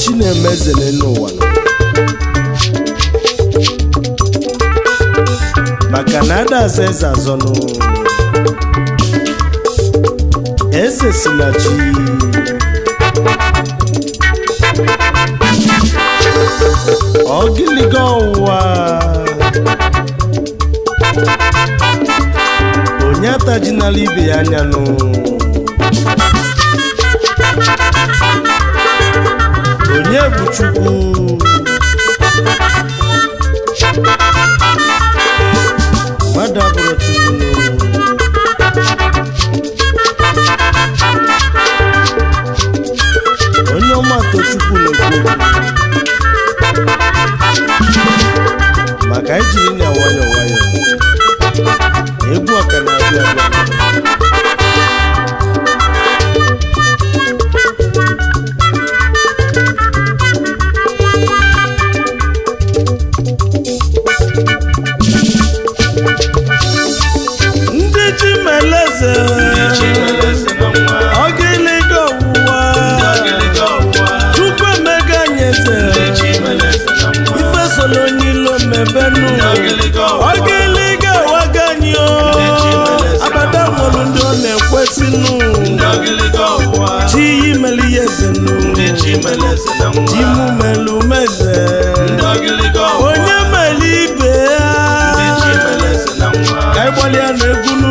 chi na-eme eze n'ụwa maka na ada aza eze azọnụ eze si na chi ọgịlịga ọwụwa onye atajinala ibe ya anya nụ onye bụ Chukwu mmadụ abụrụ Chukwu nụ onye ọma Tochukwu na-ekwu maka ijiri na nwayọ nwayọ egwu ọka na-abịa abịa ndị chi meleze ọgịlịga ọwụwa Chukwu emega nyeze ife solo n'ilo mebenu ọgịlịga waganyo abada nwụrụ ndị ọ na-ekwesịnụ chi yi meli yezenu chi mụ melu meze onye meli ibe ya ka ịgbalịa na egwunu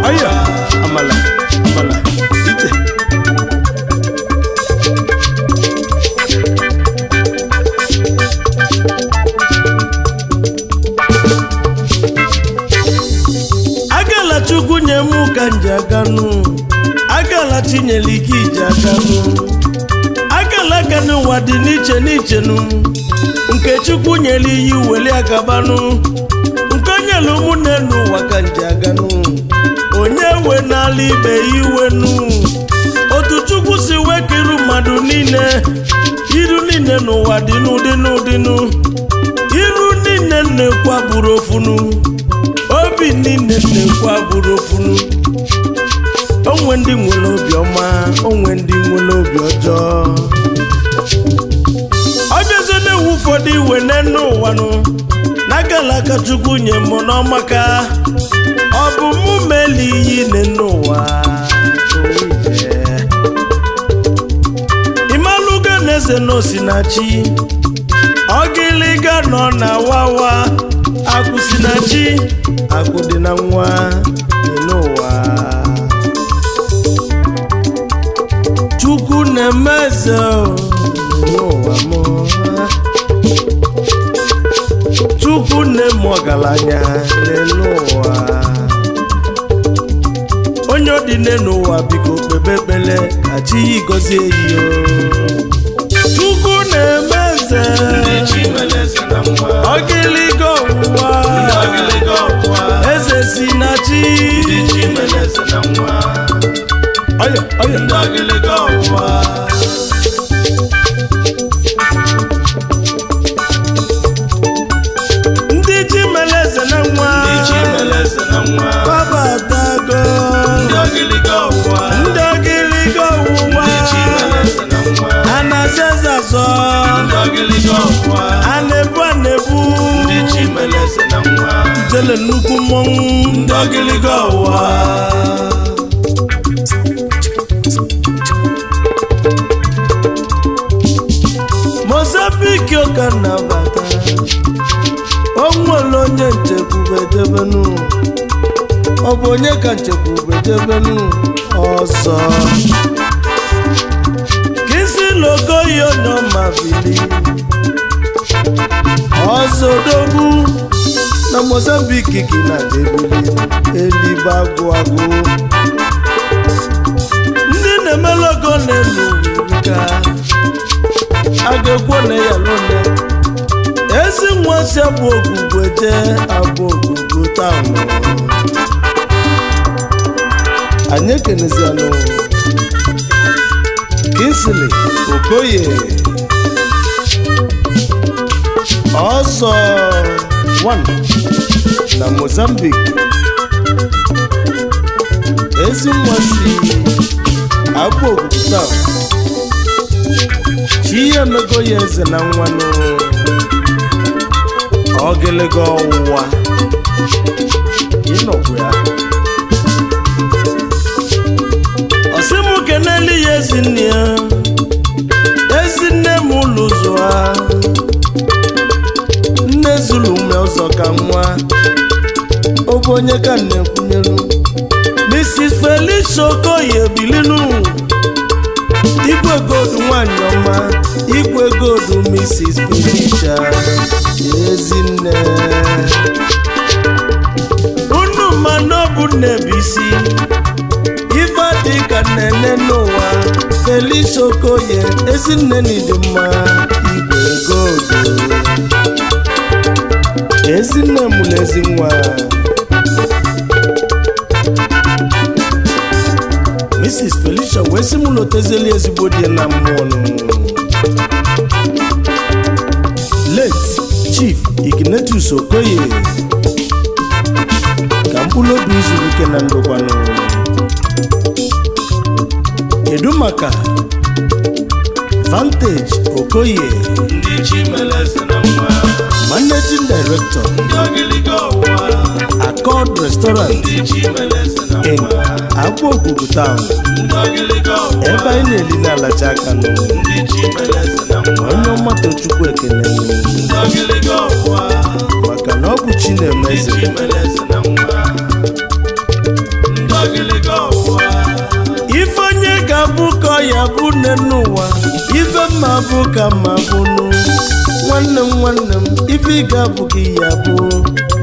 aya amala ite agala Chukwu nye mụ ka nji aganụ agala chinyere ike iji aganụ agala ka n'ụwa dị n'iche n'iche nụ nke Chukwu nyere iyi weli agabanụ nke nyere ụmụnne n'ụwa ka nji aganụ onye we n'ala ibe iwe nụ otu Chukwu si wekiru mmadụ niile iru niile n'ụwa dị n'ụdị n'ụdịnụ iru niile na-ekwu abụrụ ofunu obi niile na-ekwu abụrụ ofunu onwe ndị nwere obi ọma onwe ndị nwere obi ọjọọ ọjọọ na-ewu ụfọdụ iwe n'enu ụwa nụ n'agala aka Chukwu nye mụ n'ọmaka ọ bụ mụ meli iyi n'enu ụwa ịmalụga na eze n'osi na chi ọgịlịga nọ na wawa akụ si na chi akụ dị na nwa dị n'ụwa Chukwu na-eme eze n'ụwa mụ Chukwu na-eme ọgaranya n'ụwa onye ọ dị n'ụwa biko kpebe ekpele ka chi ya gọzie ya Chukwu na-eme eze ọgịlịga ọwụwa eze si na chi ndị chi meleze na nwa babatago ndị ọgịlịga ọwụwa a na-aza eze azọ a na-ebu jele nnukwu mmọnwụ ndị ọgịlịga ọwụwa Mozambique ọka na-abata onwere onye nchekwube debenu ọ bụ onye ka nchekwube debenu ọzọ kisi logo ya onye ọma bili ọzọ dogbu na Mozambique gị na debili elibe agụ agụ ndị na-eme logo n'elu ka agagwone ya lone ezi nwa si abụ ogugwe jee abụ ogugwe taụnụ anyị ekenezianụ Kingsley Okoye ọsọ 1 na Mozambique ezi nwa si abụ ogugwe taụnụ chi ya emego ya eze na nwanụ ogiligo ọwụwa ịnọkwu ya ọsịmụ keneli ya ezinne ya ezinne m ụlọ ụzọ ha nne zuru ume ụzọ ka nwa ọ bụ onye ka na-ekwunyelu Mrs. Felicia Okoye bilinu igwe godu nwanyị ọma igwe godu Mrs. Felicia ezinne unu mana ọ bụ nnebisi ife dị ka nnene n'ụwa Felicia Okoye ezinne n'ịdị mma igwe godu ezinne mụrụ ezi nwa Mrs. Felicia wee sị mụ lotezeli ezigbo dị na mmụọ late Chief Ignatius Okoye ka mkpụrụ obi zuru ike na ndokwanụ kedu maka Vantage Okoye Managing Director Accord Restaurant in Agbogugu Town ebe anyị na-eli na-alacha aka onye ọmata Chukwu ekene maka na ọ bụ chi na-emeze ife onye ga-abụ ka ya bụ nne n'ụwa ife mma bụ ka mma bụnụ nwanne m ife ị ga-abụ ka ya bụ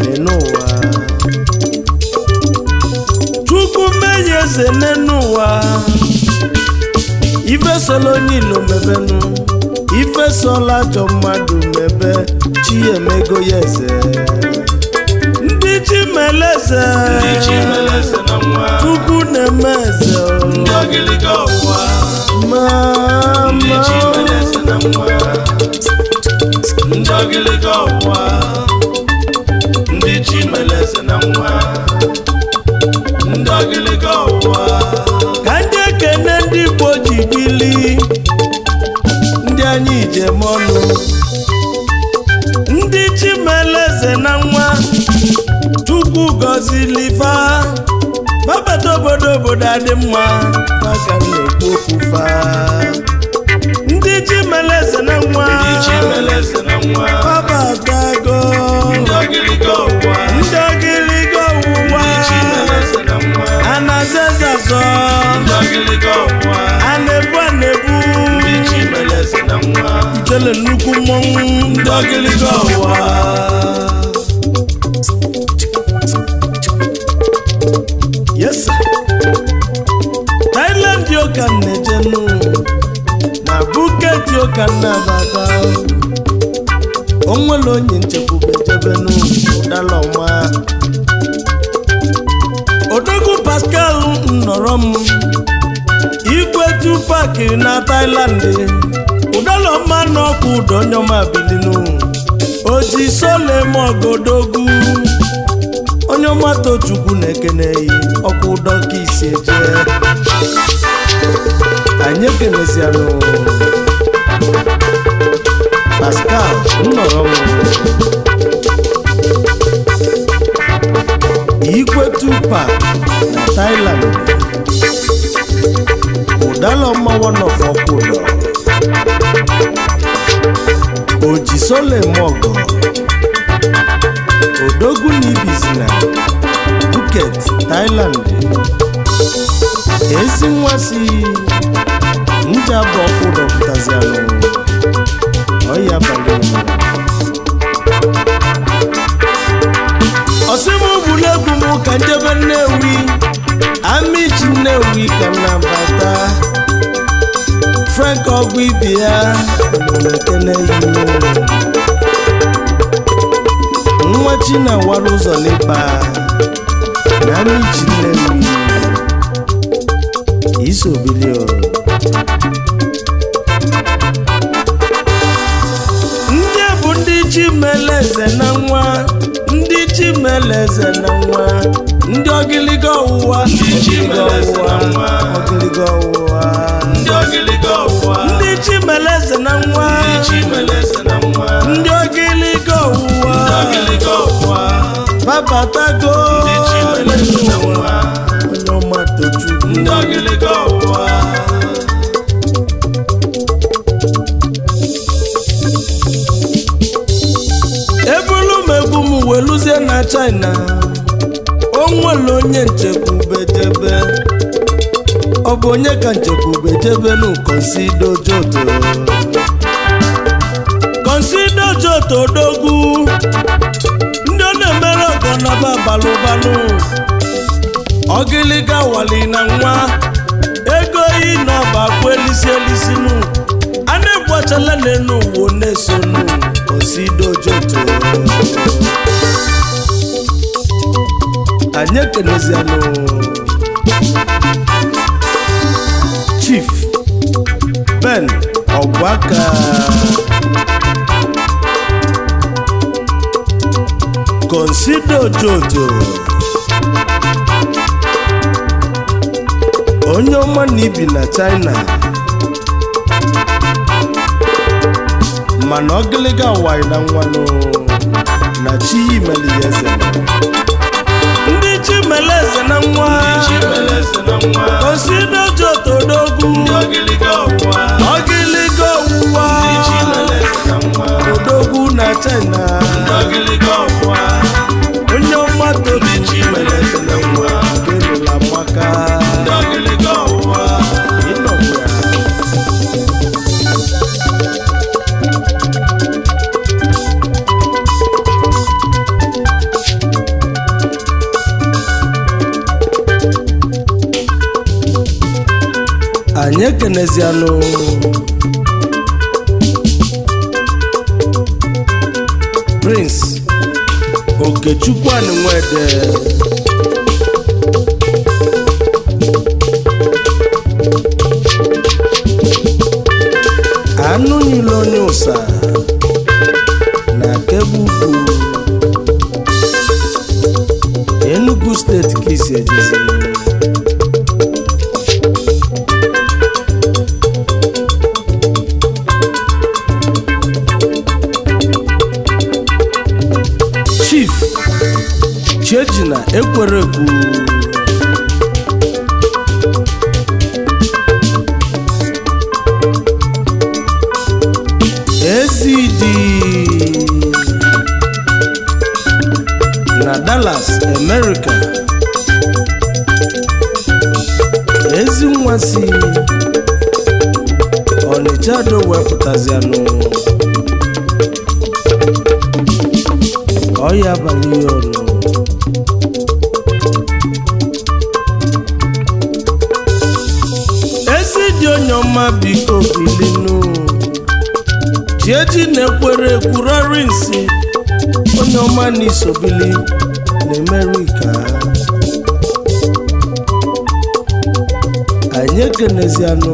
nne n'ụwa Chukwu menye eze nne n'ụwa ife solo onye ilo mebenu ife sola ajọ mmadụ mebe chi emego ya eze ndị chi meleze Chukwu na-eme eze ka ndị ekene ndị Igbo ji bili ndị anyị jem ọnụ ndị chi meleze na nwa Chukwu gọzili fa babata obodo adị mma maka na-ekwu okwu fa ndị chi meleze na nwa babatago ndị ogiligo ọwụwa anazezazọ anebu ijele nnukwu mmọnwụ ndị ogiligo ọwụwa yes Thailand yoka nnejenu na Phuket yoka nnabata onwere onye nchekwube jebenu ụdala ọma Odogwu Pascal nnọrọ m igwe Tupac na Thailand ụdala ọma n'ọkụ ụdọ onye ọma bilinu oji Solemogodogwu onye ọma Tochukwu na-ekeneyi ọkụ ụdọ ka isi eje anyị ekenezianụ Pascal nnọrọ m igwe Tupac na Thailand ụdala ọma one of ọkụdọ oji Solemogo Odogwu na ibizi na Phuket Thailand ezi nwa si nja bụ ọkụdọ pụtazianụ ọya balị ọsịmụ bụrụ egwu m ka njebe Nnewi amichi Nnewi ka nnabata Frank ọgwụ ibe ya ekene nwa chi na-awara ụzọ n'ịba na amichi Nnewi isobilio ndị bụ ndị chi meleze na nwa ndị chi meleze na nwa ndị ogiligo ọwụwa ndị Chimeleze na nwa ndị ogiligo ụwa babatago onye ọma tochukwu ndị ogiligo ụwa ebulu m egwu m weluzie na China onwere onye nchekwubedebe ọ bụ onye ka nchekwubedebe n'Consido Joto odogwu ndị ọ na-emere ọgọ naba balụbalụ ogiliga wali na nwa ego yi n'ọba kwụ elisi a na-egbuchala n'elu uwo na-esonu Consido Joto anyị ekenezianụ Chief Ben Ọgbaka Consido Joto onye ọma na ibi na China mana ogiliga wai na nwanụ na Chimeleze ndị Chimeleze na nwa Consido Joto odogwu ogiliga ụwa odogwu na China onye ọma tobi Chimeleze na nwa kelụla maka ịnọbụ ya anyị ekenezianụ Prince Okechukwu Anịnwede anụ nyụlụ onye ụsa na Kebbi Ukwu Enugu steeti ka isi ejezi Chief Chejina Ekwerekwu Ezidi na Dallas, America Ezinwa si Ọnịcha do wepụtazianụ ọya abalị ọnụ ezi dị onye ọma biko bilinu Chieji na-ekwere ekwurọrị nsị onye ọma n'isobili n'Amerika anyị ekenezianụ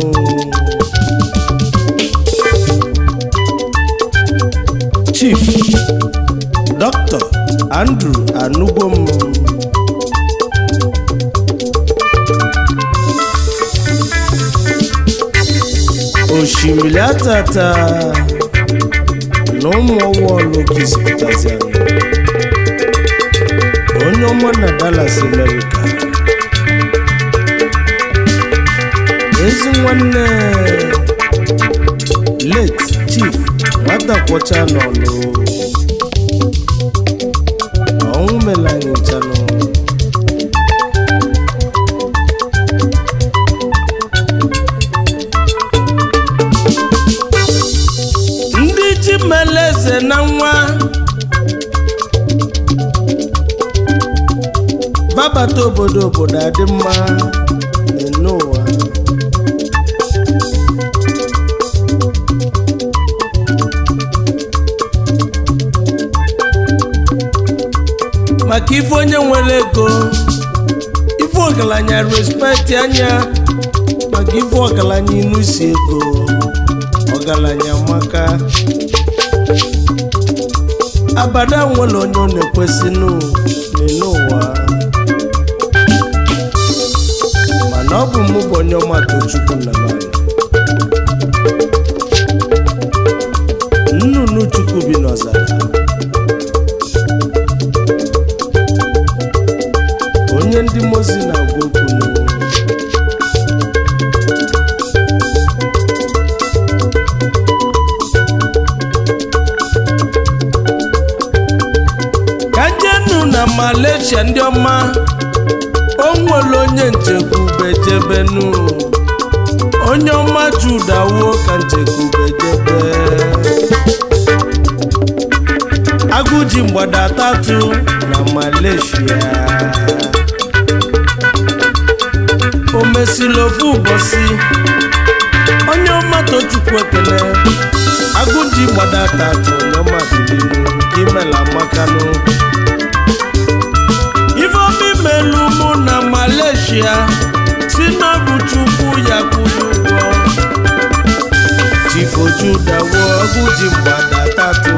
Chief Dr. Andrew Anugom osimiri atata na ụmụ ọwụọlụ kisipụtazianụ onye ọma na Dallas, America ezi nwanne late Chief nwata kwọcha n'ọlụ ọnwụ mere anyị nchanụ ndị Chimeleze na nwa babata obodo adị mma n'ụwa maka ife onye nwere ego ife ọgaranya respect anya maka ife ọgaranya inu isi ego ọgaranya maka abada nwere onye ọ na-ekwesị n'ụwa mana ọ bụ mụ bụ onye ọma Tochukwu na mmadụ chukwu bi n'ọzara onye ndị mozi na-agwa okwu n'ụwa ka njenu na Malaysia ndị ọma o nwere onye nchekwube jebenu onye ọma judawo ka nchekwube jebe agụji mgbada tatu na Malaysia o mesịrị ofu ụbọchị onye ọma tochukwu ekele agụji mgbada tatu onye ọma bilinu imela makanụ ifomi melu mụ na Malaysia si n'ọbụ chukwu ya kwụrụ ụgwọ chifojudawo agụji mgbada tatu